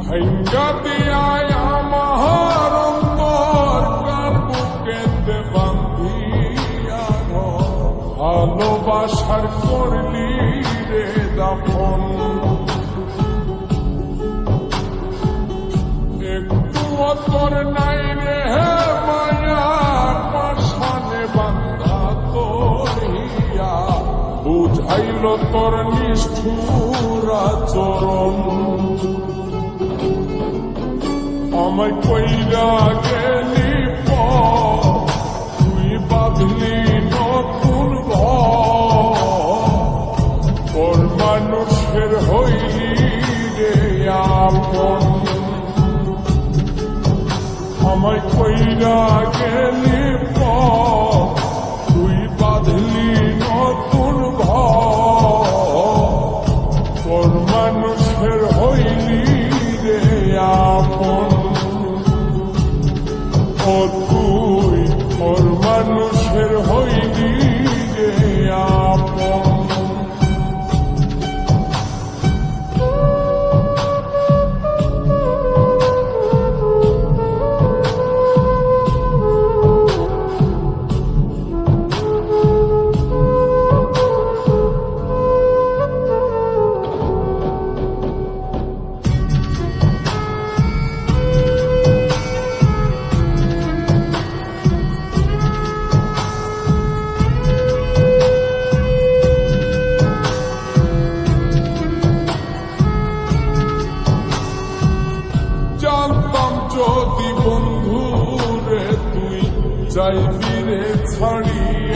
ভাঙ্গা দিয়ায় আমার অন্তর কার বুকেতে বান্ধিয়া ঘর ভালোবাসার করলি রে দাফন একটু তোর নাই রে মায়া পাশানে বান্ধা তোর হিয়া বুঝাইল তোর নিষ্ঠুর আচরণ আমায় কইরা গেলি তুই বাঁধলি নতুন ঘর মানুষের হইলি রে আপন আমায় কইরা গেলি তুই বাঁধলি নতুন ঘর মানুষের হইলি রে আপন ও তুই ওর মানুষের হইলি রে আপন জানতাম যদি বন্ধু রে তুই যাইবি রে ছাড়ি